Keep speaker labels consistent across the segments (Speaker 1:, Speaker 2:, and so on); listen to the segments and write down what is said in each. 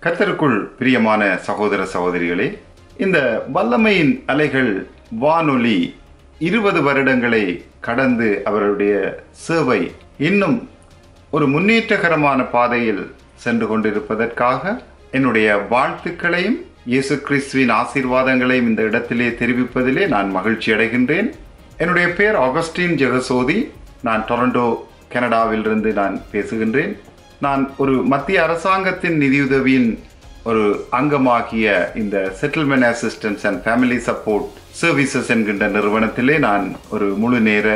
Speaker 1: கர்த்தருக்குள் பிரியமான சகோதர சகோதரிகளே, இந்த வல்லமையின் அலைகள் வானொலி 20 வருடங்களை கடந்து அவருடைய சேவை இன்னும் ஒரு முன்னேற்றகரமான பாதையில் சென்று கொண்டிருப்பதற்காக என்னுடைய வாழ்த்துக்களையும் இயேசு கிறிஸ்துவின் ஆசீர்வாதங்களையும் இந்த இடத்திலே தெரிவிப்பதிலே நான் மகிழ்ச்சி அடைகின்றேன். என்னுடைய பெயர் ஆகஸ்டின் ஜெகசோதி. நான் டொரண்டோ, கனடாவிலிருந்து நான் பேசுகின்றேன். நான் ஒரு மத்திய அரசாங்கத்தின் நிதியுதவியின் ஒரு அங்கமாகிய இந்த settlement assistance and family support services என்கின்ற நிறுவனத்திலே நான் ஒரு முழு நேர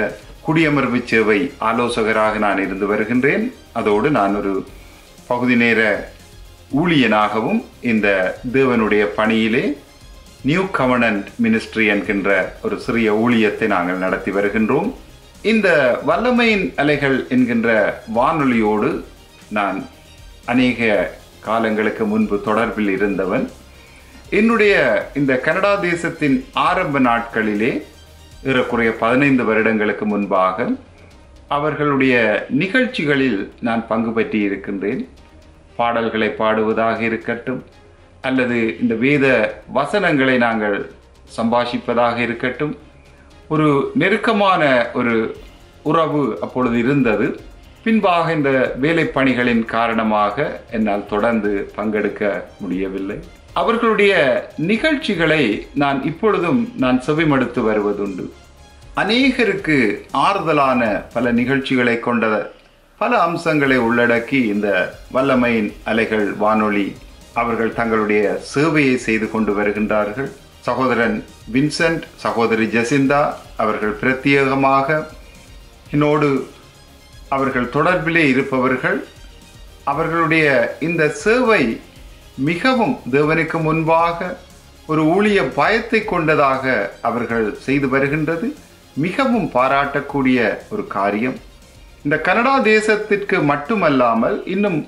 Speaker 1: குடியமர்வு சேவை ஆலோசகராக நான் இருந்து வருகின்றேன். அதோடு நான் ஒரு பகுதி நேர ஊழியனாகவும் இந்த தேவனுடைய பணியிலே நியூ கவர்னன்ட் மினிஸ்ட்ரி என்கின்ற ஒரு சிறிய ஊழியத்தை நாங்கள் நடத்தி வருகின்றோம். இந்த வல்லமையின் அலைகள் என்கின்ற வானொலியோடு நான் அநேக காலங்களுக்கு முன்பு தொடர்பில் இருந்தவன். என்னுடைய இந்த கனடா தேசத்தின் ஆரம்ப நாட்களிலே ஏறக்குறைய 15 வருடங்களுக்கு முன்பாக அவர்களுடைய நிகழ்ச்சிகளில் நான் பங்கு பற்றி இருக்கின்றேன். பாடல்களை பாடுவதாக இருக்கட்டும், அல்லது இந்த வேத வசனங்களை நாங்கள் சம்பாஷிப்பதாக இருக்கட்டும், ஒரு நெருக்கமான ஒரு உறவு அப்பொழுது இருந்தது. பின்பாக இந்த வேலை பணிகளின் காரணமாக என்னால் தொடர்ந்து பங்கெடுக்க முடியவில்லை. அவர்களுடைய நிகழ்ச்சிகளை நான் இப்பொழுதும் செவிமடுத்து வருவதுண்டு. அநேகருக்கு ஆறுதலான பல நிகழ்ச்சிகளை கொண்ட பல அம்சங்களை உள்ளடக்கி இந்த வல்லமையின் அலைகள் வானொலி அவர்கள் தங்களுடைய சேவையை செய்து கொண்டு வருகின்றார்கள். சகோதரன் வின்சென்ட், சகோதரி ஜெசிந்தா அவர்கள் பிரத்யேகமாக என்னோடு அவர்கள் தொடர்பிலே இருப்பவர்கள். அவர்களுடைய இந்த சேவை மிகவும் தேவனுக்கு முன்பாக ஒரு ஊழிய பயத்தை கொண்டதாக அவர்கள் செய்து வருகின்றது. மிகவும் பாராட்டக்கூடிய ஒரு காரியம். இந்த கனடா தேசத்திற்கு மட்டுமல்லாமல் இன்னும்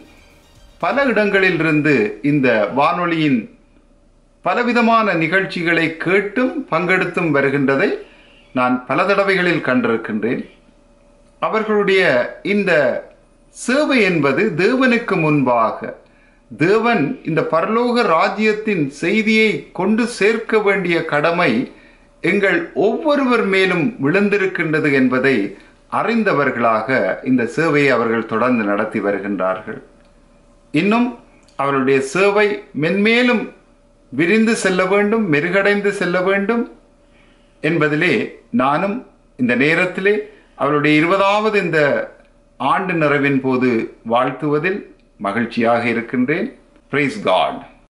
Speaker 1: பல இடங்களிலிருந்து இந்த வானொலியின் பலவிதமான நிகழ்ச்சிகளை கேட்டும் பங்கெடுத்தும் வருகின்றதை நான் பல தடவைகளில் கண்டிருக்கின்றேன். அவர்களுடைய இந்த சேவை என்பது தேவனுக்கு முன்பாக தேவன் இந்த பரலோக ராஜ்யத்தின் செய்தியை கொண்டு சேர்க்க வேண்டிய கடமை எங்கள் ஒவ்வொருவர் மேலும் விழுந்திருக்கின்றது என்பதை அறிந்தவர்களாக இந்த சேவையை அவர்கள் தொடர்ந்து நடத்தி வருகின்றார்கள். இன்னும் அவருடைய சேவை மென்மேலும் விரிந்து செல்ல வேண்டும், மெருகடைந்து செல்ல வேண்டும் என்பதிலே நானும் இந்த நேரத்திலே அவருடைய 20வது இந்த ஆண்டு நிறைவின் போது வாழ்த்துவதில் மகிழ்ச்சியாக இருக்கின்றேன். Praise God.